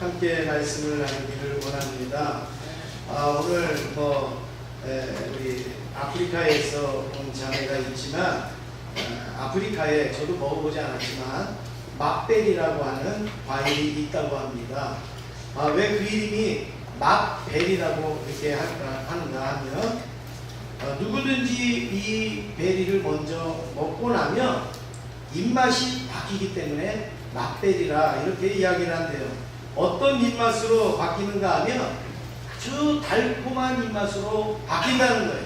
함께 말씀을 나누기를 원합니다. 오늘 우리 아프리카에서 온 자매가 있지만 아프리카에 저도 먹어보지 않았지만 막벨이라고 하는 과일이 있다고 합니다. 왜 그 이름이 막벨이라고 이렇게 하는가 하면 누구든지 이 베리를 먼저 먹고 나면 입맛이 바뀌기 때문에 막벨이라 이렇게 이야기를 한대요. 어떤 입맛으로 바뀌는가 하면 아주 달콤한 입맛으로 바뀐다는 거예요.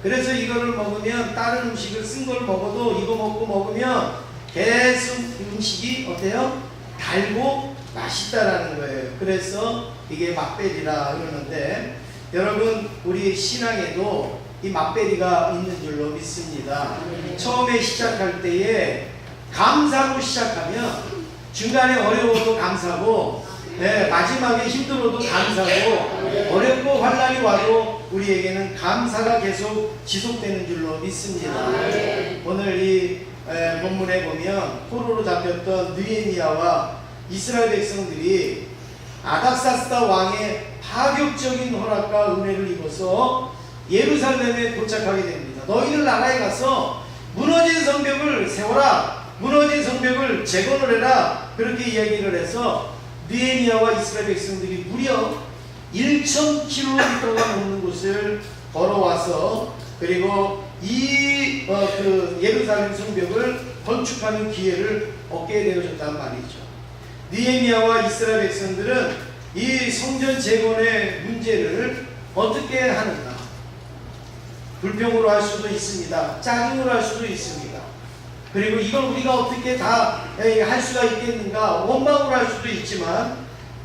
그래서 이거를 먹으면 다른 음식을 쓴 걸 먹어도 이거 먹으면 계속 음식이 어때요? 달고 맛있다라는 거예요. 그래서 이게 막벨이라 그러는데 여러분 우리 신앙에도 이 막벨이가 있는 줄로 믿습니다. 처음에 시작할 때에 감사로 시작하면 중간에 어려워도 감사고 마지막에 힘들어도 감사고 어렵고 환난이 와도 우리에게는 감사가 계속 지속되는 줄로 믿습니다. 오늘 이 본문에 보면 포로로 잡혔던 느헤미야와 이스라엘 백성들이 아닥사스다 왕의 파격적인 허락과 은혜를 입어서 예루살렘에 도착하게 됩니다. 너희들 나라에 가서 무너진 성벽을 세워라, 무너진 성벽을 재건을 해라, 그렇게 이야기를 해서 느헤미야와 이스라엘 백성들이 무려 1,000km가 넘는 곳을 걸어와서 그리고 이 예루살렘 성벽을 건축하는 기회를 얻게 되어졌단 말이죠. 느헤미야와 이스라엘 백성들은 이 성전 재건의 문제를 어떻게 하는가? 불평으로 할 수도 있습니다. 짜증으로 할 수도 있습니다. 그리고 이걸 우리가 어떻게 다 할 수가 있겠는가? 원망으로 할 수도 있지만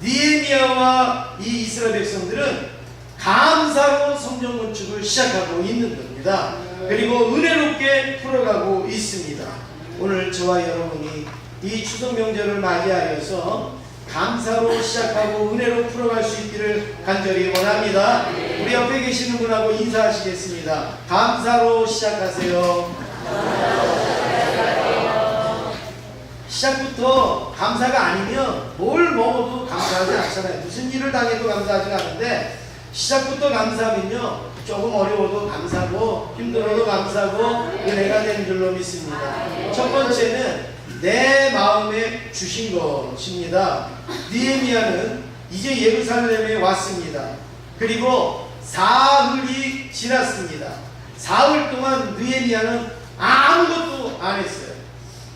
느헤미야와 이 이스라엘 백성들은 감사로 성전 건축을 시작하고 있는 겁니다. 그리고 은혜롭게 풀어가고 있습니다. 오늘 저와 여러분이 이 추석 명절을 맞이하여서 감사로 시작하고 은혜로 풀어갈 수 있기를 간절히 원합니다. 우리 옆에 계시는 분하고 인사하시겠습니다. 감사로 시작하세요. 시작부터 감사가 아니면 뭘 먹어도 감사하지 않잖아요. 무슨 일을 당해도 감사하지 않는데 시작부터 감사하면요 조금 어려워도 감사하고 힘들어도 감사하고 은혜가 되는 줄로 믿습니다. 첫 번째는 내 마음에 주신 것입니다. 느헤미야는 이제 예루살렘에 왔습니다. 그리고 사흘이 지났습니다. 사흘 동안 느헤미야는 아무것도 안 했어요.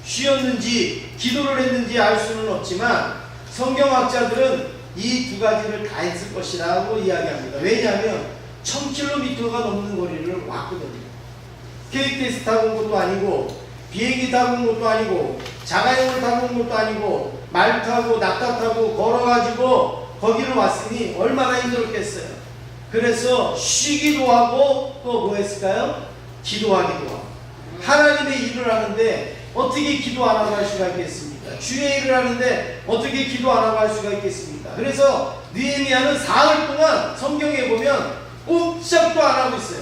쉬었는지 기도를 했는지 알 수는 없지만 성경학자들은 이 두 가지를 다 했을 것이라고 이야기합니다. 왜냐하면 1000km가 넘는 거리를 왔거든요. KTX 타고 온 것도 아니고 비행기 타고 온 것도 아니고 자가용을 타고 온 것도 아니고 말 타고 낙타 타고 걸어가지고 거기를 왔으니 얼마나 힘들었겠어요. 그래서 쉬기도 하고 또 뭐 했을까요? 기도하기도 하고. 하나님의 일을 하는데 어떻게 기도 안 하고 할 수가 있겠습니까? 주의 일을 하는데 어떻게 기도 안 하고 할 수가 있겠습니까? 그래서 느헤미야는 사흘 동안 성경에 보면 꼼짝도 안 하고 있어요.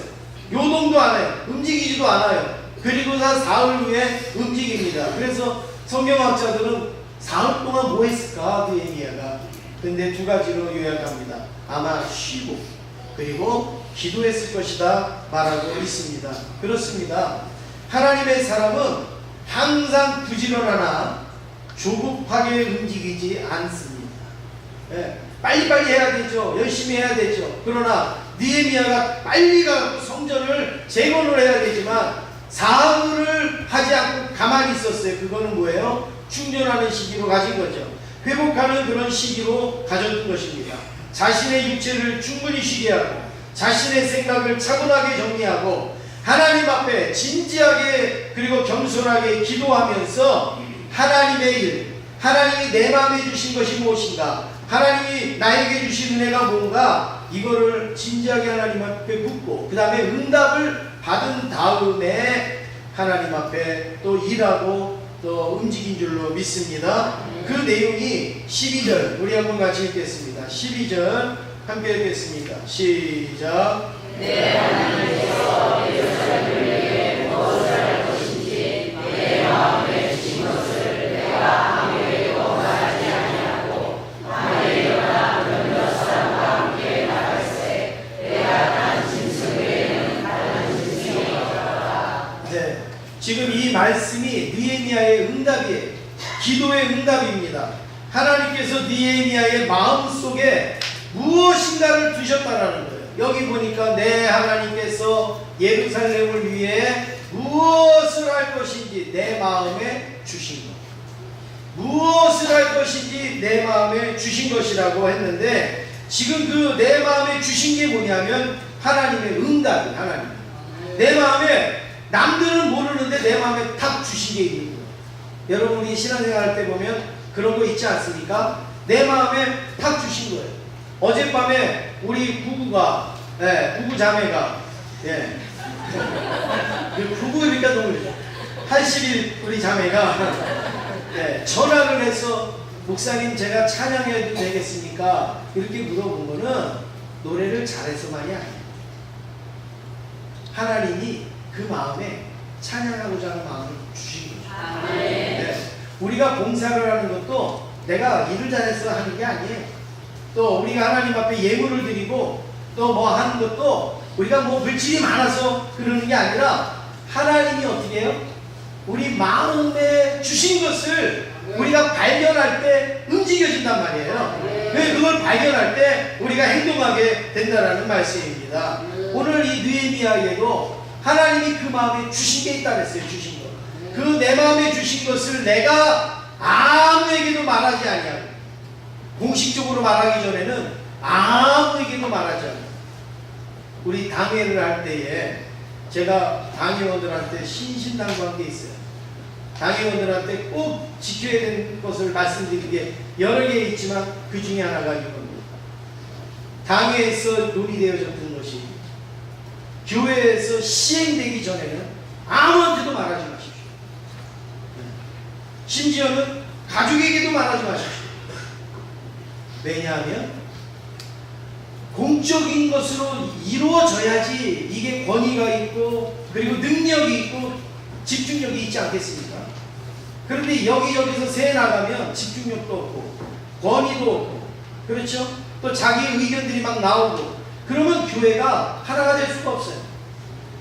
요동도 안 해요. 움직이지도 않아요. 그리고서 사흘 후에 움직입니다. 그래서 성경학자들은 사흘 동안 뭐 했을까 느헤미야가? 근데 두 가지로 요약합니다. 아마 쉬고 그리고 기도했을 것이다 말하고 있습니다. 그렇습니다. 하나님의 사람은 항상 부지런하나 조급하게 움직이지 않습니다. 빨리빨리 해야 되죠. 열심히 해야 되죠. 그러나 느헤미야가 빨리 가고 성전을 재건을 해야 되지만 사흘을 하지 않고 가만히 있었어요. 그거는 뭐예요? 충전하는 시기로 가진 거죠. 회복하는 그런 시기로 가졌던 것입니다. 자신의 육체를 충분히 쉬게 하고 자신의 생각을 차분하게 정리하고 하나님 앞에 진지하게 그리고 겸손하게 기도하면서 하나님의 일, 하나님이 내 마음에 주신 것이 무엇인가, 하나님이 나에게 주신 은혜가 뭔가, 이거를 진지하게 하나님 앞에 묻고 그 다음에 응답을 받은 다음에 하나님 앞에 또 일하고 또 움직인 줄로 믿습니다. 그 내용이 12절 우리 한번 같이 읽겠습니다. 12절 함께 읽겠습니다. 시작. 내 하나님께서 예루살렘을 위해 무엇을 할 것인지 내 마음에 주신 것을 내가 아무에게도 말하지 아니하고 아무에게 말씀이 느헤미야의 응답이에요. 기도의 응답입니다. 하나님께서 느헤미야의 마음속에 무엇인가를 두셨다라는 거예요. 여기 보니까 내 하나님께서 예루살렘을 위해 무엇을 할 것인지 내 마음에 주신 것, 무엇을 할 것인지 내 마음에 주신 것이라고 했는데, 지금 그 내 마음에 주신 게 뭐냐면 하나님의 응답이에요. 하나님 내 마음에, 남들은 모르는데 내 마음에 탁 주신 게 있는 거예요. 여러분이 신앙생활 할 때 보면 그런 거 있지 않습니까? 내 마음에 탁 주신 거예요. 어젯밤에 우리 부부가, 부부 자매가, 부부니까 너무 80일 우리 자매가 전화를 해서 목사님 제가 찬양해도 되겠습니까? 이렇게 물어본 거는 노래를 잘해서만이 아니에요. 하나님이 그 마음에 찬양하고자 하는 마음을 주신 거죠. 우리가 봉사를 하는 것도 내가 일을 잘해서 하는 게 아니에요. 또 우리가 하나님 앞에 예물을 드리고 또 뭐 하는 것도 우리가 뭐 물질이 많아서 그러는 게 아니라 하나님이 어떻게 해요? 우리 마음에 주신 것을 우리가 발견할 때 움직여진단 말이에요. 왜 그걸 발견할 때 우리가 행동하게 된다라는 말씀입니다. 오늘 이 느헤미야에게도 하나님이 그 마음에 주신 게 있다 그랬어요. 주신 것. 그 내 마음에 주신 것을 내가 아무에게도 말하지 아니하고, 공식적으로 말하기 전에는 아무에게도 말하지 않아요. 우리 당회를 할 때에 제가 당회원들한테 신신당부한 게 있어요. 당회원들한테 꼭 지켜야 되는 것을 말씀드리는 게 여러 개 있지만 그 중에 하나가 이겁니다. 당회에서 논의되어졌던 것이 교회에서 시행되기 전에는 아무한테도 말하지 마십시오. 심지어는 가족에게도 말하지 마십시오. 왜냐하면 공적인 것으로 이루어져야지 이게 권위가 있고 그리고 능력이 있고 집중력이 있지 않겠습니까? 그런데 여기저기서 새 나가면 집중력도 없고 권위도 없고, 그렇죠? 또 자기 의견들이 막 나오고, 그러면 교회가 하나가 될 수가 없어요.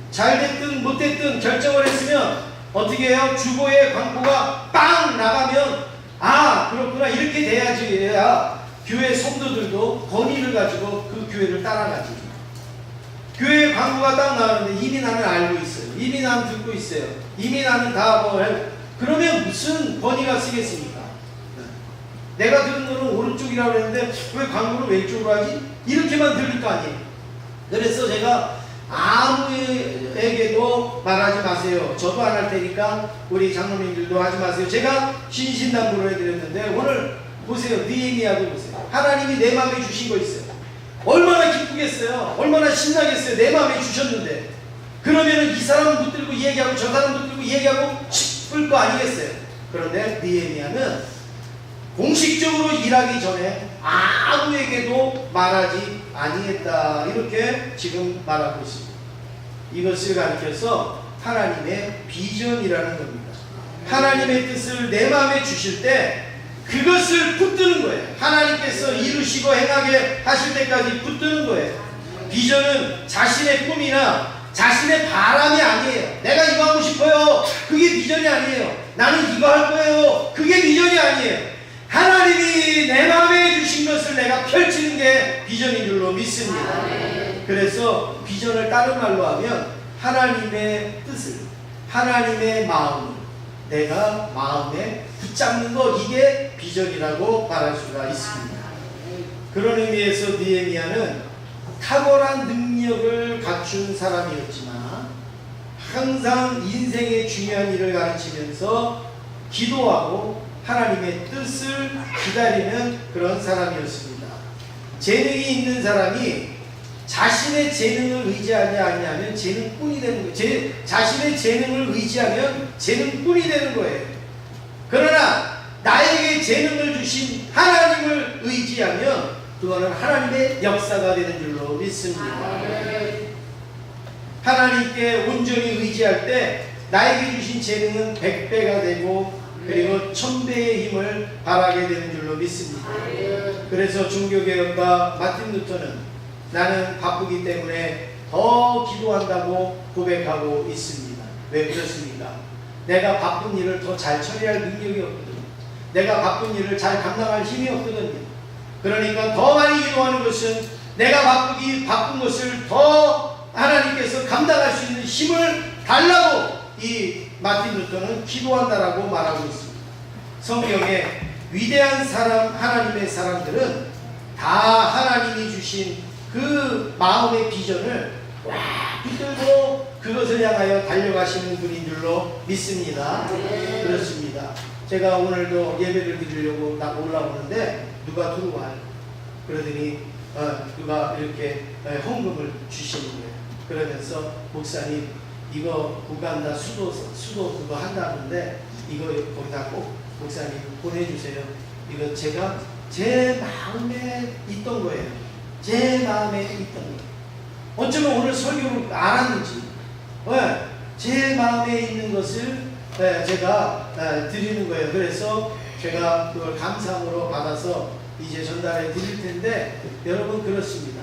잘 됐든 못 됐든 결정을 했으면 어떻게 해요? 주보에 광고가 빵 나가면 아 그렇구나 이렇게 돼야지 해야 교회 성도들도 권위를 가지고 그 교회를 따라가지. 교회 광고가 딱 나오는데 이미 나는 알고 있어요. 이미 나는 듣고 있어요. 이미 나는 다 뭐 그러면 무슨 권위가 쓰겠습니까? 내가 들은 거는 오른쪽이라고 했는데 왜 광고를 왼쪽으로 하지? 이렇게만 들릴 거 아니에요. 그래서 제가 아무에게도 말하지 마세요. 저도 안 할 테니까 우리 장로님들도 하지 마세요. 제가 신신당부를 해드렸는데 오늘 보세요. 느헤미야도 보세요. 하나님이 내 마음에 주신 거 있어요. 얼마나 기쁘겠어요. 얼마나 신나겠어요. 내 마음에 주셨는데. 그러면은 이 사람은 붙들고 얘기하고 저 사람은 붙들고 얘기하고 싶을 거 아니겠어요. 그런데 느헤미야는 공식적으로 일하기 전에 아무에게도 말하지 아니했다. 이렇게 지금 말하고 있습니다. 이것을 가리켜서 하나님의 비전이라는 겁니다. 하나님의 뜻을 내 마음에 주실 때 그것을 붙드는 거예요. 하나님께서 이루시고 행하게 하실 때까지 붙드는 거예요. 비전은 자신의 꿈이나 자신의 바람이 아니에요. 내가 이거 하고 싶어요. 그게 비전이 아니에요. 나는 이거 할 거예요. 그게 비전이 아니에요. 하나님이 내 마음에 주신 것을 내가 펼치는 게 비전인 줄로 믿습니다. 그래서 비전을 다른 말로 하면 하나님의 뜻을, 하나님의 마음을 내가 마음에 붙잡는 것, 이게 비전이라고 말할 수가 있습니다. 그런 의미에서 느헤미야는 탁월한 능력을 갖춘 사람이었지만 항상 인생의 중요한 일을 가르치면서 기도하고 하나님의 뜻을 기다리는 그런 사람이었습니다. 재능이 있는 사람이 자신의 재능을 의지하지 아니하면 재능꾼이 되는 거예요. 자신의 재능을 의지하면 재능꾼이 되는 거예요. 그러나 나에게 재능을 주신 하나님을 의지하면 그거는 하나님의 역사가 되는 줄로 믿습니다. 하나님께 온전히 의지할 때 나에게 주신 재능은 100배가 되고 그리고 1000배의 힘을 발하게 되는 줄로 믿습니다. 그래서 종교개혁가 마틴 루터는 나는 바쁘기 때문에 더 기도한다고 고백하고 있습니다. 왜 그렇습니까? 내가 바쁜 일을 더 잘 처리할 능력이 없거든요. 내가 바쁜 일을 잘 감당할 힘이 없거든요. 그러니까 더 많이 기도하는 것은 내가 바쁜 것을 더 하나님께서 감당할 수 있는 힘을 달라고 이 마틴 루터는 기도한다라고 말하고 있습니다. 성경에 위대한 사람, 하나님의 사람들은 다 하나님이 주신 그 마음의 비전을 꽉 붙들고 그것을 향하여 달려가시는 분인 줄로 믿습니다. 그렇습니다. 제가 오늘도 예배를 드리려고 딱 올라오는데 누가 들어와요. 그러더니 누가 이렇게 헌금을 주시는 거예요. 그러면서 목사님 이거 우간다 수도 그거 한다는데 이거 거기다 꼭 목사님 보내주세요. 이거 제가 제 마음에 있던 거예요. 제 마음에 있던 거예요. 어쩌면 오늘 설교를 알았는지 제 마음에 있는 것을 제가 드리는 거예요. 그래서 제가 그걸 감사함으로 받아서 이제 전달해 드릴 텐데 여러분 그렇습니다.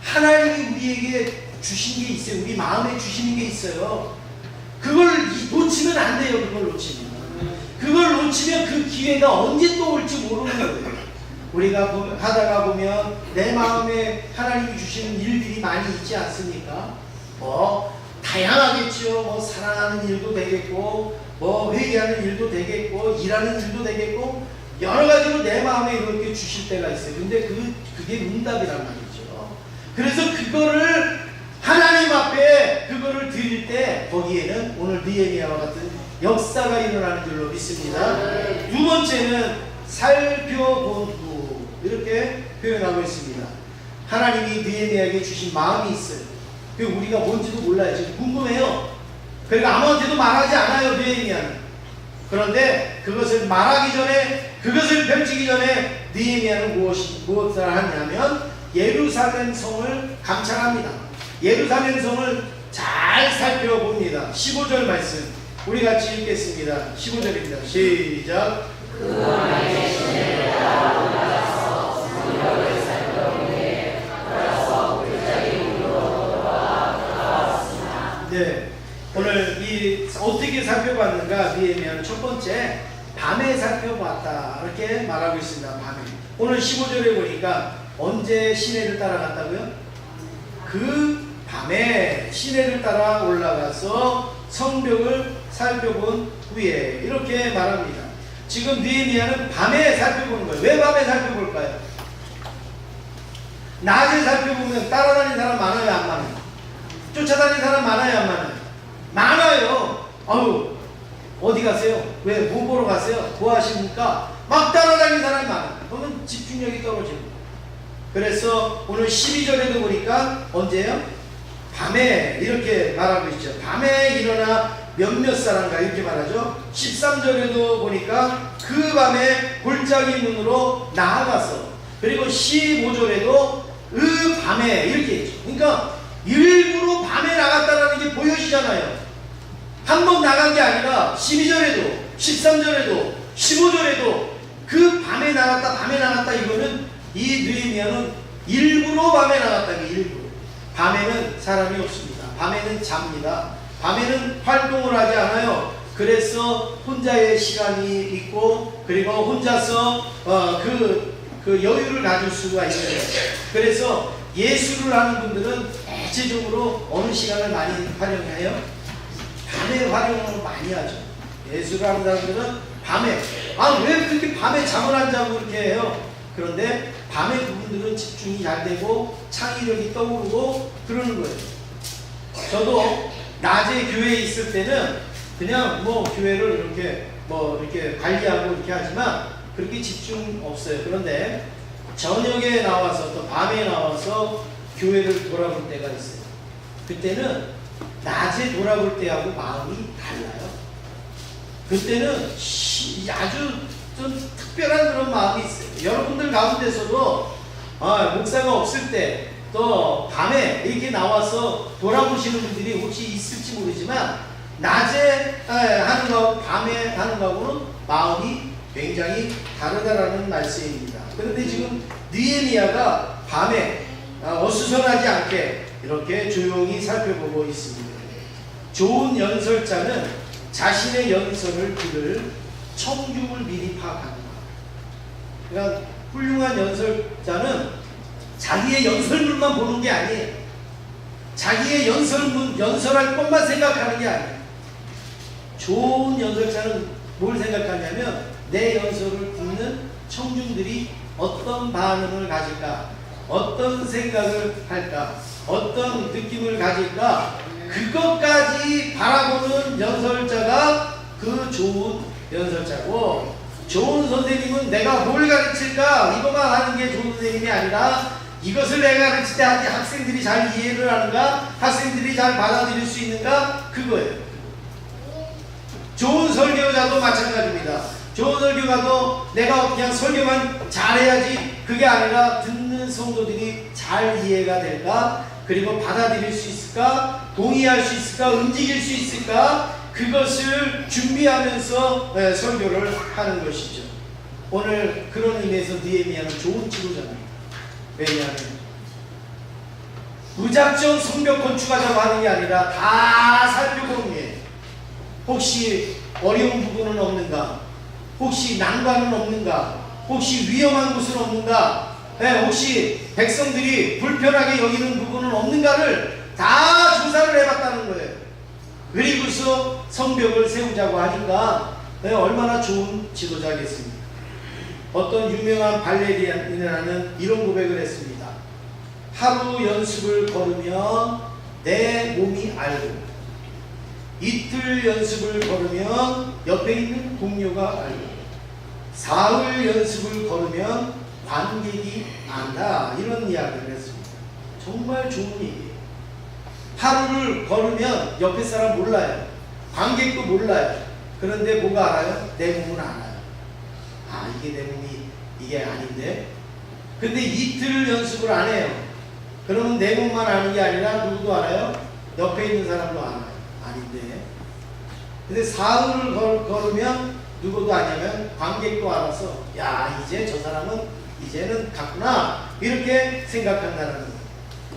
하나님이 우리에게 주신 게 있어요. 우리 마음에 주시는 게 있어요. 그걸 놓치면 안 돼요. 그걸 놓치면 그 기회가 언제 또 올지 모르는 거예요. 우리가 하다가 보면 내 마음에 하나님이 주시는 일들이 많이 있지 않습니까? 다양하겠죠. 사랑하는 일도 되겠고 회개하는 일도 되겠고 일하는 일도 되겠고 여러 가지로 내 마음에 이렇게 주실 때가 있어요. 근데 그게 응답이란 말이죠. 그래서 그거를 하나님 앞에 그거를 드릴 때 거기에는 오늘 느헤미야와 같은 역사가 일어나는 줄로 믿습니다. 두 번째는 살펴본 후 이렇게 표현하고 있습니다. 하나님이 느헤미야에게 주신 마음이 있어요. 그 우리가 뭔지도 몰라요. 지금 궁금해요. 그러니까 아무한테도 말하지 않아요. 느헤미야는. 그런데 그것을 말하기 전에 그것을 펼치기 전에 느헤미야는 무엇을 하냐면 예루살렘 성을 감찰합니다. 예루살렘 성을 잘 살펴봅니다. 15절 말씀 우리 같이 읽겠습니다. 15절입니다. 시작. 그 왕의 시내를 따라 올라가서 성벽을 살펴보되 걸어서 골짜기 위로 돌아왔으나. 네, 오늘 이 어떻게 살펴봤는가? 느헤미야는 첫 번째 밤에 살펴봤다 이렇게 말하고 있습니다. 밤에. 오늘 15절에 보니까 언제 시내를 따라갔다고요? 그 밤에 시내를 따라 올라가서 성벽을 살펴본 후에 이렇게 말합니다. 지금 느헤미야는 밤에 살펴보는 거예요. 왜 밤에 살펴볼까요? 낮에 살펴보면 따라다니는 사람 많아요, 안 많아요? 쫓아다니는 사람 많아요, 안 많아요? 많아요. 아유, 어디 가세요? 왜? 뭐 보러 가세요? 뭐 하십니까? 막 따라다니는 사람이 많아요. 그러면 집중력이 떨어집니다. 그래서 오늘 12절에도 보니까 언제요? 밤에 이렇게 말하고 있죠. 밤에 일어나 몇몇 사람과 이렇게 말하죠. 13절에도 보니까 그 밤에 골짜기 문으로 나아가서 그리고 15절에도 그 밤에 이렇게 했죠. 그러니까 일부러 밤에 나갔다는 게 보여지잖아요. 한 번 나간 게 아니라 12절에도 13절에도 15절에도 그 밤에 나갔다 이거는 이 느헤미야는 일부러 밤에 나갔다는 게 일부러. 밤에는 사람이 없습니다. 밤에는 잡니다. 밤에는 활동을 하지 않아요. 그래서 혼자의 시간이 있고 그리고 혼자서 그 여유를 가질 수가 있어요. 그래서 예술을 하는 분들은 대체적으로 어느 시간을 많이 활용해요? 밤에 활용을 많이 하죠. 예술을 하는 사람들은 밤에 왜 그렇게 밤에 잠을 안 자고 그렇게 해요? 그런데 밤에 그분들은 집중이 잘 되고 창의력이 떠오르고 그러는 거예요. 저도 낮에 교회에 있을 때는 그냥 교회를 이렇게 관리하고 이렇게 하지만 그렇게 집중 없어요. 그런데 저녁에 나와서 또 밤에 나와서 교회를 돌아볼 때가 있어요. 그때는 낮에 돌아볼 때하고 마음이 달라요. 그때는 아주 좀 특별한 그런 마음이 있어요. 여러분들 가운데서도 목사가 없을 때 또 밤에 이렇게 나와서 돌아보시는 분들이 혹시 있을지 모르지만 낮에 하는 거 밤에 하는 거하고는 마음이 굉장히 다르다라는 말씀입니다. 그런데 지금 느헤미야가 밤에 어수선하지 않게 이렇게 조용히 살펴보고 있습니다. 좋은 연설자는 자신의 연설을 들을 청중을 미리 파악하는 거예요. 그러니까 훌륭한 연설자는 자기의 연설문만 보는 게 아니에요. 자기의 연설할 것만 생각하는 게 아니에요. 좋은 연설자는 뭘 생각하냐면 내 연설을 듣는 청중들이 어떤 반응을 가질까, 어떤 생각을 할까, 어떤 느낌을 가질까, 그것까지 바라보는 연설자가 그 좋은 연설자고, 좋은 선생님은 내가 뭘 가르칠까 이것만 하는 게 좋은 선생님이 아니라 이것을 내가 가르칠 때 학생들이 잘 이해를 하는가, 학생들이 잘 받아들일 수 있는가, 그거예요. 좋은 설교자도 마찬가지입니다. 좋은 설교가도 내가 그냥 설교만 잘해야지 그게 아니라 듣는 성도들이 잘 이해가 될까, 그리고 받아들일 수 있을까, 동의할 수 있을까, 움직일 수 있을까, 그것을 준비하면서 설교를 하는 것이죠. 오늘 그런 의미에서 느헤미야는 좋은 지도자입니다. 왜냐하면 무작정 성벽 건축하자고 하는 게 아니라 다 살펴보는 게, 혹시 어려운 부분은 없는가, 혹시 난관은 없는가, 혹시 위험한 곳은 없는가, 혹시 백성들이 불편하게 여기는 부분은 없는가를 다 조사를 해봤다는 거예요. 그리고서 성벽을 세우자고 하니까 얼마나 좋은 지도자겠습니까? 어떤 유명한 발레리아는 이런 고백을 했습니다. 하루 연습을 걸으면 내 몸이 알고, 이틀 연습을 걸으면 옆에 있는 동료가 알고, 사흘 연습을 걸으면 관객이 안다. 이런 이야기를 했습니다. 정말 좋은 얘기예요. 하루를 걸으면 옆에 사람 몰라요. 관객도 몰라요. 그런데 뭐가 알아요? 내 몸은 알아요. 아, 이게 내 몸이 이게 아닌데. 근데 이틀 연습을 안 해요. 그러면 내 몸만 아는 게 아니라 누구도 알아요? 옆에 있는 사람도 알아요. 아닌데. 근데 사흘을 걸으면 누구도 아냐면 관객도 알아서, 야, 이제 저 사람은 이제는 갔구나, 이렇게 생각한다는 거예요.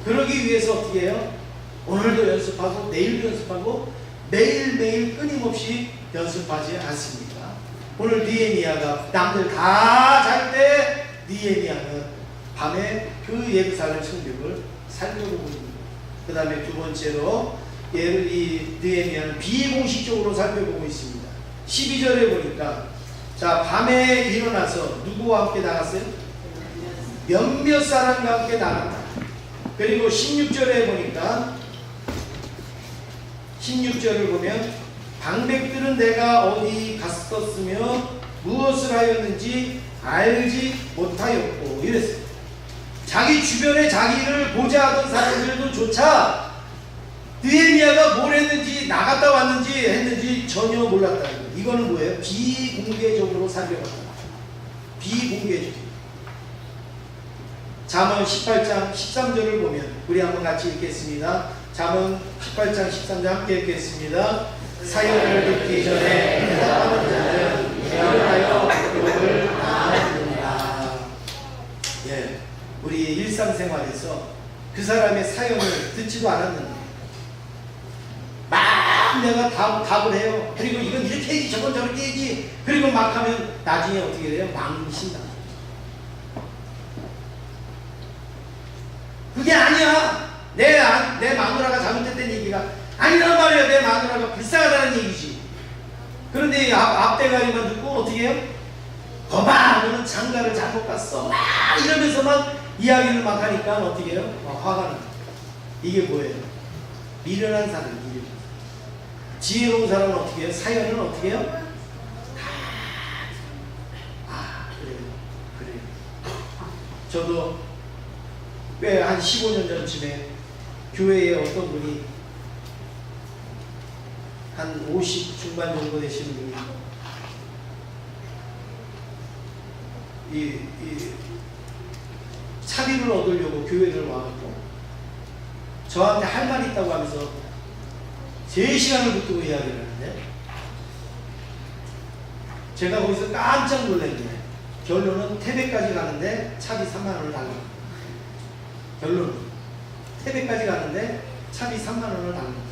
그러기 위해서 어떻게 해요? 오늘도 연습하고 내일도 연습하고 매일매일 끊임없이 연습하지 않습니까? 오늘 느헤미야가 남들 다 잘 때 느헤미야는 밤에 그 예루살렘 성벽을 살펴보고 있는 거예요. 그 다음에 두 번째로 이 느헤미야는 비공식적으로 살펴보고 있습니다. 12절에 보니까, 자, 밤에 일어나서 누구와 함께 나갔어요? 몇몇 사람과 함께 나갔다. 그리고 16절에 보니까, 16절을 보면 방백들은 내가 어디 갔었으며 무엇을 하였는지 알지 못하였고, 이랬어요. 자기 주변에 자기를 보자 하던 사람들도 조차 느헤미야가 뭘 했는지, 나갔다 왔는지 했는지 전혀 몰랐다는 거예요. 이거는 뭐예요? 비공개적으로 살펴봤다. 비공개적. 잠언 18장 13절을 보면, 우리 한번 같이 읽겠습니다. 잠언 18장 13절 함께 읽겠습니다. 사연을 듣기 전에 대답하는 자는 미련하여 욕을 당하느니라. 예, 우리 일상생활에서 그 사람의 사연을 듣지도 않았는데 막 내가 답을 해요. 그리고 이건 이렇게 해야지, 저건 저렇게 해야지. 그리고 막 하면 나중에 어떻게 돼요? 망신다. 그게 아니야. 내 마누라가 잘못했다는 얘기가 아니란 말이야. 내 마누라가 불쌍하다는 얘기지. 그런데 앞대가리만 듣고 어떻게 해요? 거봐, 너는 장가를 잘못 갔어. 막 이러면서 막 이야기를 막 하니까 어떻게 해요? 화가 나. 이게 뭐예요? 미련한 사람, 미련. 지혜로운 사람은 어떻게 해요? 사연은 어떻게 해요? 그래요. 저도 꽤 한 15년 전쯤에 교회에 어떤 분이 한 50 중반 정도 되시는 분이 이 차비를 얻으려고 교회를 와갖고 저한테 할 말이 있다고 하면서 3시간을 붙들고 이야기를 하는데, 제가 거기서 깜짝 놀랐네. 결론은 태백까지 가는데 차비 3만 원을 달라고. 결론은 태백까지 가는데 차비 3만 원을 달라고.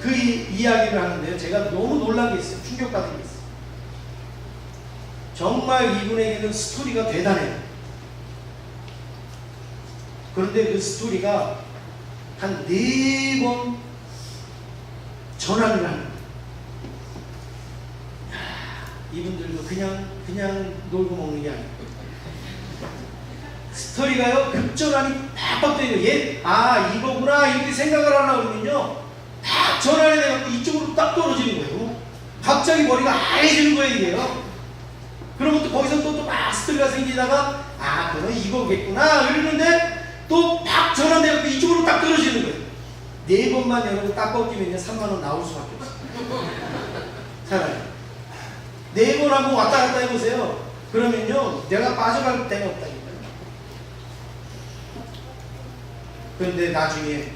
그 이야기를 하는데요. 제가 너무 놀란 게 있어요. 충격받은 게 있어요. 정말 이분에게는 스토리가 대단해요. 그런데 그 스토리가 한 4번 전화를 하는 거예요. 이분들도 그냥 놀고 먹는 게 아니에요. 스토리가요, 급전환이 팍팍 되는 거예요. 이거구나 이렇게 생각을 하려고 그러면요, 팍 전환이 돼갖고 이쪽으로 딱 떨어지는 거예요. 갑자기 머리가 하얘지는 거예요, 이게요. 그러면 또 거기서 또 막 스토리가 생기다가 그건 이거겠구나 이러는데 또 팍 전환돼갖고 이쪽으로 딱 떨어지는 거예요. 4번만 여러분 딱 꺾이면요 3만원 나올 수밖에 없어요. 차라리 4번 한번 왔다 갔다 해보세요. 그러면요 내가 빠져갈 데가 없다니까요. 그런데 나중에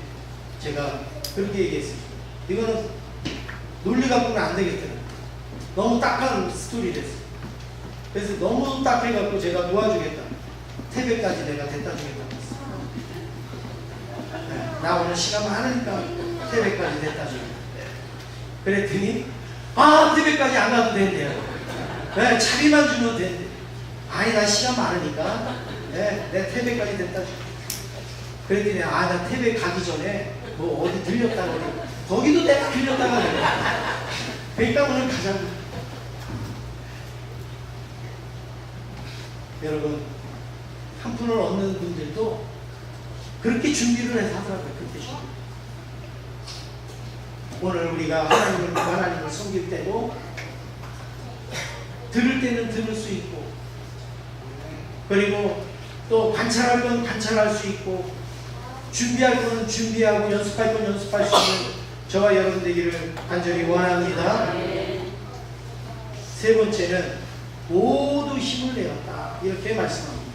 제가 그렇게 얘기했어요. 이거는 논리 갖고는 안 되겠더라고요. 너무 딱한 스토리랬어요. 그래서 너무 딱해갖고 제가 도와주겠다. 태백까지 내가 데려다 주겠다. 나 오늘 시간 많으니까 태백까지 데려다 주겠다. 그랬더니 태백까지 안 가도 된대요. 네, 차비만 주면 된대. 아니 나 시간 많으니까 내가 태백까지 데려다 줄게. 그랬더니 나 태백 가기 전에 뭐 어디 들렸다 그래. 거기도 내가 들렸다가 그래. 그러니까 오늘 가자고. 여러분, 한 푼을 얻는 분들도 그렇게 준비를 해서 하더라고요. 그렇게 준비. 오늘 우리가 하나님을 섬길 때도 들을 때는 들을 수 있고, 그리고 또 관찰할 건 관찰할 수 있고, 준비할 거는 준비하고 연습할 건 연습할 수 있는 저와 여러분 되기를 간절히 원합니다. 세 번째는 모두 힘을 내었다 이렇게 말씀합니다.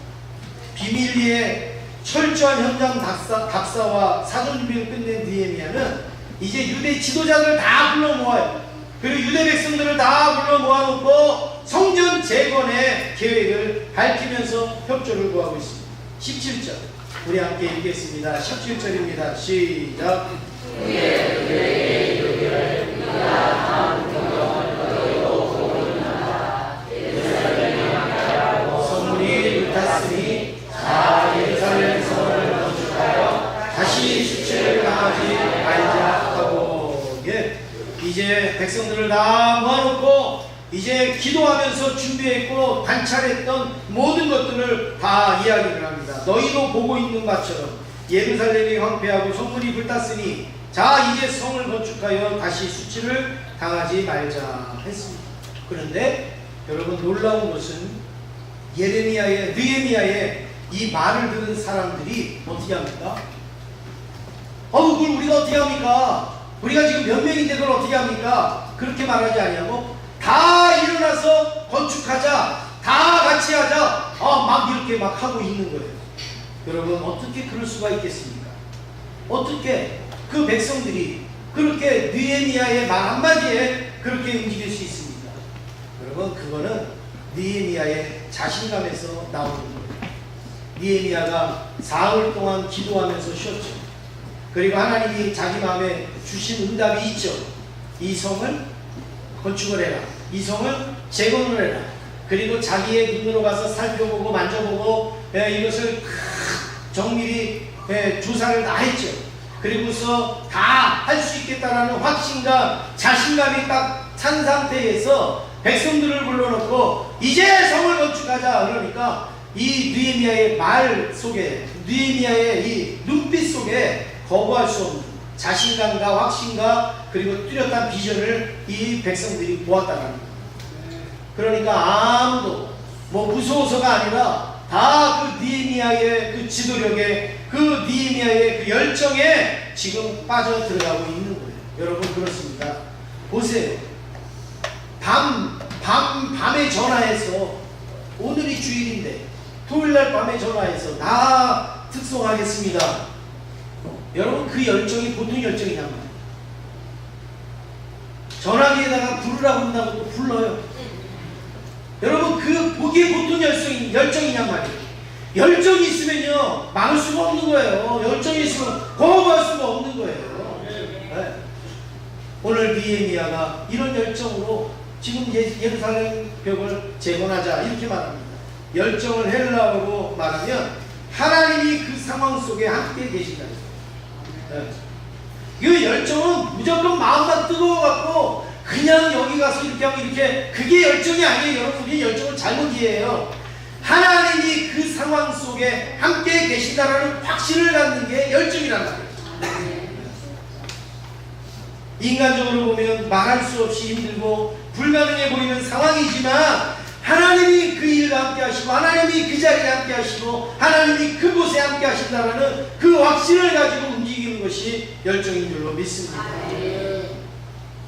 비밀리에 철저한 현장 답사와 사전 준비를 끝낸 느헤미야는 이제 유대 지도자들 다 불러 모아요. 그리고 유대 백성들을 다 불러 모아놓고 성전 재건의 계획을 밝히면서 협조를 구하고 있습니다. 17절 우리 함께 읽겠습니다. 17절입니다. 시작. 성문이 불탔으니 예루살렘 성을 건축하여 다시 수치를 당하지 말자 하고, 이제 백성들을 다 모아놓고 이제 기도하면서 준비했고 관찰했던 모든 것들을 다 이야기를 합니다. 너희도 보고 있는 것처럼 예루살렘이 황폐하고 성문이 불탔으니 자 이제 성을 건축하여 다시 수치를 당하지 말자 했습니다. 그런데 여러분 놀라운 것은 느헤미야의 이 말을 들은 사람들이 어떻게 합니까? 그걸 우리가 어떻게 합니까? 우리가 지금 몇 명인데 그걸 어떻게 합니까? 그렇게 말하지 아니하고 다 일어나서 건축하자, 다 같이 하자, 막 이렇게 막 하고 있는 거예요. 여러분 어떻게 그럴 수가 있겠습니까? 어떻게 그 백성들이 그렇게 느헤미야의 말 한마디에 그렇게 움직일 수 있습니까? 여러분 그거는 느헤미야의 자신감에서 나오는 거예요. 느헤미야가 사흘 동안 기도하면서 쉬었죠. 그리고 하나님이 자기 마음에 주신 응답이 있죠. 이 성을 건축을 해라. 이 성을 재건을 해라. 그리고 자기의 눈으로 가서 살펴보고 만져보고 이것을 정밀히 조사를 다 했죠. 그리고서 다 할 수 있겠다라는 확신과 자신감이 딱 찬 상태에서 백성들을 불러놓고 이제 성을 건축하자 그러니까 이 느헤미야의 말 속에, 느헤미야의 이 눈빛 속에 거부할 수 없는 자신감과 확신과 그리고 뚜렷한 비전을 이 백성들이 보았다는 거예요. 그러니까 아무도 무서워서가 아니라 다 그 느헤미야의 그 지도력에, 그 느헤미야의 그 열정에 지금 빠져 들어가고 있는 거예요. 여러분 그렇습니다. 보세요. 밤에 전화해서 오늘이 주일인데 토요일날 밤에 전화해서 나 특송하겠습니다. 여러분 그 열정이 보통 열정이란 말이에요. 전화기에다가 부르라고 한다고 또 불러요. 여러분 그 보기에 보통 열정이냔 말이에요. 열정이 있으면요 막을 수가 없는 거예요. 열정이 있으면 거부할 수가 없는 거예요. 네. 오늘 느헤미야가 이런 열정으로 지금 예루살렘 벽을 재건하자 이렇게 말합니다. 열정을 헬라어로 말하면 하나님이 그 상황 속에 함께 계신다. 그 열정은 무조건 마음만 뜨거워갖고 그냥 여기 가서 이렇게 하고 이렇게, 그게 열정이 아니에요. 여러분, 우리 열정을 잘못 이해해요. 하나님이 그 상황 속에 함께 계신다라는 확신을 갖는 게 열정이란 말이에요. 인간적으로 보면 말할 수 없이 힘들고 불가능해 보이는 상황이지만 하나님이 그 일과 함께 하시고 하나님이 그 자리에 함께 하시고 하나님이 그곳에 함께 하신다라는 그 확신을 가지고 움직이는 것이 열정인 줄로 믿습니다.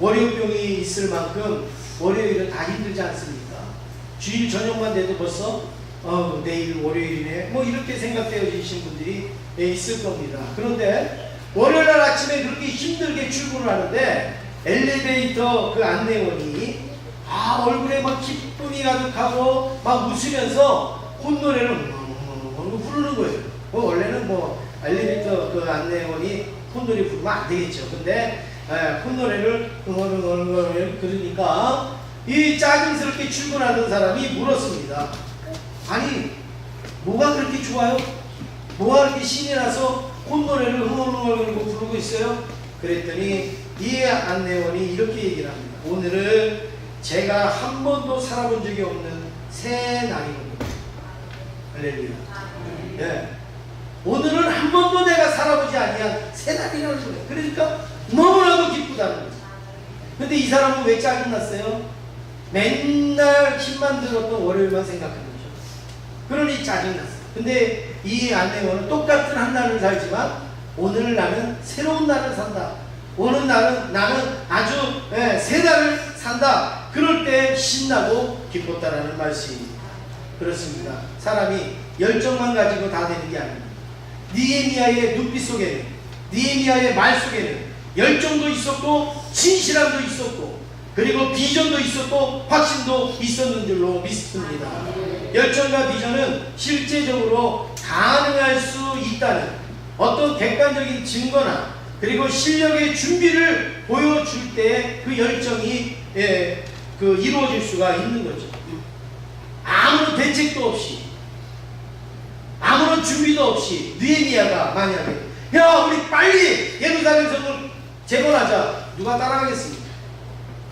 월요병이 있을 만큼 월요일은 다 힘들지 않습니까? 주일 저녁만 돼도 벌써 내일 월요일이네 뭐 이렇게 생각되어지신 분들이 있을 겁니다. 그런데 월요일날 아침에 그렇게 힘들게 출근을 하는데 엘리베이터 그 안내원이 얼굴에 막 기쁨이 가득하고 막 웃으면서 콧노래를 부르는 거예요. 원래는 엘리베이터 그 안내원이 콧노래 부르면 안 되겠죠. 근데 콧노래를 그러니까 이 짜증스럽게 출근하던 사람이 물었습니다. 아니 뭐가 그렇게 좋아요? 뭐가 그렇게 신이 나서 콧노래를 흥얼흥얼 부르고 있어요? 그랬더니 이 안내원이 이렇게 얘기를 합니다. 오늘은 제가 한 번도 살아본 적이 없는 새 날이거든요. 할렐루야. 네. 오늘은 한 번도 내가 살아보지 아니한 새 날이라는 거예요. 그러니까 너무나도 기쁘다는 거예요. 근데 이 사람은 왜 짜증났어요? 맨날 힘만 들었던 월요일만 생각하는 거죠. 그러니 짜증났어요. 근데 이 안내원은 똑같은 한 날을 살지만 오늘 나는 새로운 날을 산다. 오늘 나는 아주 새 날을 산다. 그럴 때 신나고 기뻤다라는 말씀입니다. 그렇습니다. 사람이 열정만 가지고 다 되는 게 아닙니다. 느헤미야의 눈빛 속에는, 느헤미야의 말 속에는 열정도 있었고 진실함도 있었고 그리고 비전도 있었고 확신도 있었는 줄로 믿습니다. 열정과 비전은 실제적으로 가능할 수 있다는 어떤 객관적인 증거나 그리고 실력의 준비를 보여줄 때 그 열정이 이루어질 수가 있는 거죠. 아무런 대책도 없이 아무런 준비도 없이 느헤미야가 만약에 야 우리 빨리 예루살렘 성을 재건하자, 누가 따라가겠습니까?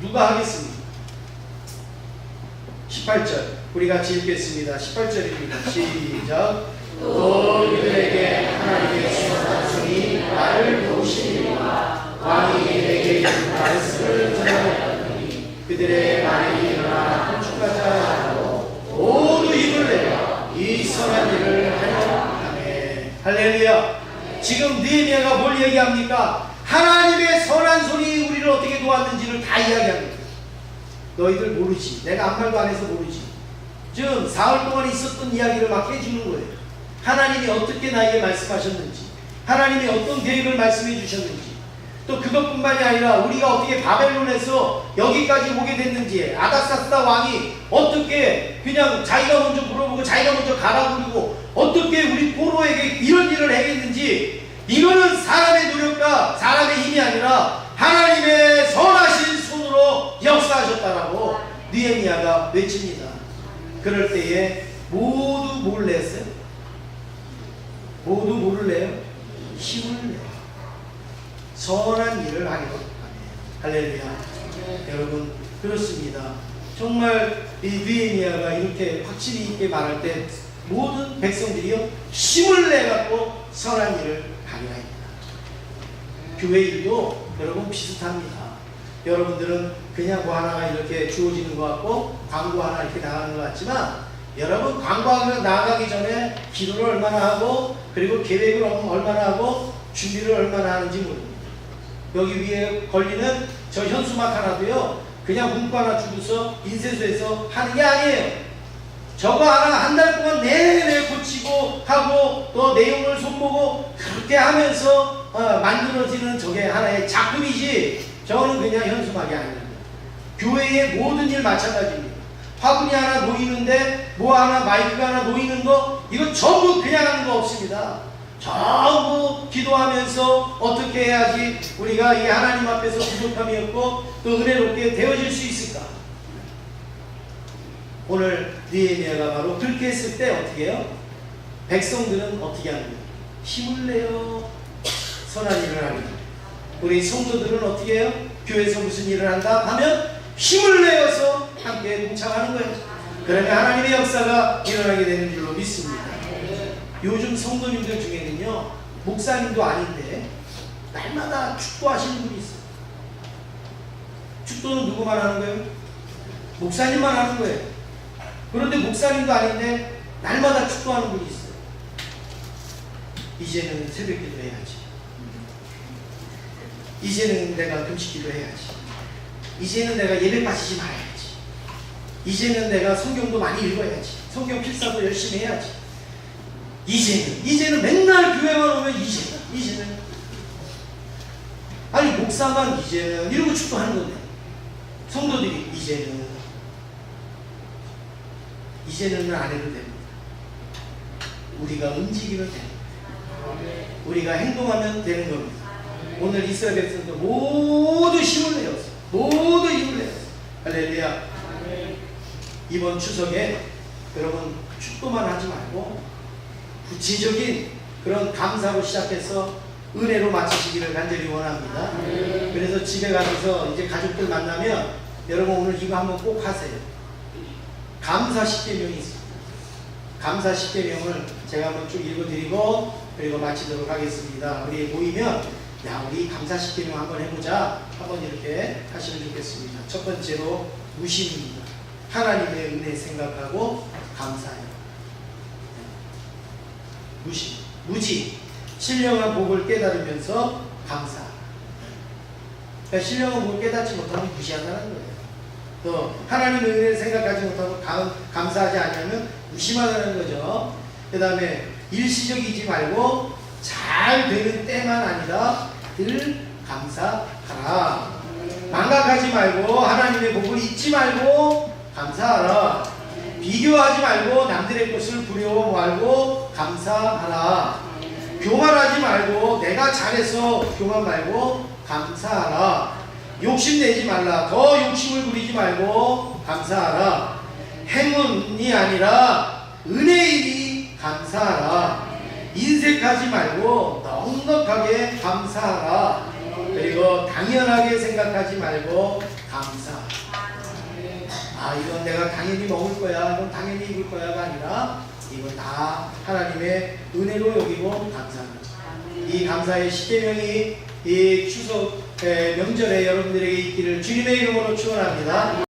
누가 하겠습니까? 18절 우리 같이 읽겠습니다. 18절입니다. 시작. 또 그들에게 하나님의 주소자손이 나를 도우시리라. 왕이 내게 준 말씀을 전하였더니 그들의 말이 일어나 건축하자 하고 모두 입을 내어 이 선한 일을 하여 아멘. 할렐루야. 지금 느헤미야가 뭘 얘기합니까? 하나님의 선한 손이 우리를 어떻게 도왔는지를 다 이야기합니다. 너희들 모르지. 내가 아무 말도 안 해서 모르지. 지금 사흘 동안 있었던 이야기를 막 해주는 거예요. 하나님이 어떻게 나에게 말씀하셨는지, 하나님이 어떤 계획을 말씀해 주셨는지, 또 그것뿐만이 아니라 우리가 어떻게 바벨론에서 여기까지 오게 됐는지, 아닥사스다 왕이 어떻게 그냥 자기가 먼저 물어보고 자기가 먼저 가라 그러고 어떻게 우리 포로에게 이런 일을 해겠는지, 이거는 사람의 노력과 사람의 힘이 아니라 하나님의 선하신 손으로 역사하셨다라고 느헤미야가 외칩니다. 그럴 때에 모두 뭘 냈어요? 모두 뭐를 내요? 힘을 내요. 선한 일을 하리라. 할렐루야. 여러분 그렇습니다. 정말 이 느헤미야가 이렇게 확실히 있게 말할 때 모든 백성들이요 힘을 내갖고 선한 일을 하리라 합니다. 교회 일도 여러분 비슷합니다. 여러분들은 그냥 뭐 하나가 이렇게 주어지는 것 같고 광고 하나 이렇게 나가는 것 같지만 여러분 광고하러 나가기 전에 기도를 얼마나 하고 그리고 계획을 얼마나 하고 준비를 얼마나 하는지 모릅니다. 여기 위에 걸리는 저 현수막 하나도요 그냥 문구 하나 주고서 인쇄소에서 하는 게 아니에요. 저거 하나 한 달 동안 내내 고치고 하고 또 내용을 손보고 그렇게 하면서 만들어지는 저게 하나의 작품이지 저거는 그냥 현수막이 아닙니다. 교회의 모든 일 마찬가지입니다. 화분이 하나 놓이는데 뭐 하나 마이크가 하나 놓이는 거 이거 전부 그냥 하는 거 없습니다. 전부 기도하면서 어떻게 해야지 우리가 이 하나님 앞에서 부족함이 없고 또 은혜롭게 되어질 수 있을까? 오늘 느헤미야가 바로 그렇게 했을 때 어떻게 해요? 백성들은 어떻게 하는 거예요? 힘을 내요. 선한 일을 하는 거예요. 우리 성도들은 어떻게 해요? 교회에서 무슨 일을 한다 하면 힘을 내어서 함께 동참하는 거예요. 그러면 하나님의 역사가 일어나게 되는 줄로 믿습니다. 요즘 성도님들 중에는요, 목사님도 아닌데 날마다 축도하시는 분이 있어요. 축도는 누구만 하는 거예요? 목사님만 하는 거예요. 그런데 목사님도 아닌데 날마다 축도하는 분이 있어요. 이제는 새벽기도 해야지. 이제는 내가 금식기도 해야지. 이제는 내가 예배 빠지지 말아야지. 이제는 내가 성경도 많이 읽어야지. 성경 필사도 열심히 해야지. 이제는 맨날 교회만 오면 이제는 아니 목사만 이제는 이러고 축도하는 건데 성도들이 이제는 안 해도 됩니다. 우리가 움직이면 됩니다. 우리가 행동하면 되는 겁니다. 오늘 이스라엘 백성들 모두 힘을 내었어. 모두 힘을 내었어. 할렐루야. 이번 추석에 여러분 축도만 하지 말고 구체적인 그런 감사로 시작해서 은혜로 마치시기를 간절히 원합니다. 그래서 집에 가셔서 이제 가족들 만나면 여러분 오늘 이거 한번 꼭 하세요. 감사 10계명이 있습니다. 감사 10계명을 제가 한번 쭉 읽어드리고 그리고 마치도록 하겠습니다. 우리 모이면 야 우리 감사 10계명 한번 해보자. 한번 이렇게 하시면 좋겠습니다. 첫 번째로 무심입니다. 하나님의 은혜 생각하고 감사해요. 무지 신령한 복을 깨달으면서 감사. 그러니까 신령한 복을 깨닫지 못하면 무시한다는 거예요. 또 하나님의 은혜를 생각하지 못하고 감사하지 않으면 무심하다는 거죠. 그 다음에 일시적이지 말고 잘 되는 때만 아니라 늘 감사하라. 망각하지 말고 하나님의 복을 잊지 말고 감사하라. 비교하지 말고 남들의 것을 부러워 말고 감사하라. 교만하지 말고 내가 잘해서 교만 말고 감사하라. 욕심내지 말라. 더 욕심을 부리지 말고 감사하라. 행운이 아니라 은혜이니 감사하라. 인색하지 말고 넉넉하게 감사하라. 그리고 당연하게 생각하지 말고 감사하라. 아 이건 내가 당연히 먹을 거야, 이건 당연히 입을 거야가 아니라 이건 다 하나님의 은혜로 여기고 감사합니다. 이 감사의 10계명이 이 추석 명절에 여러분들에게 있기를 주님의 이름으로 축원합니다.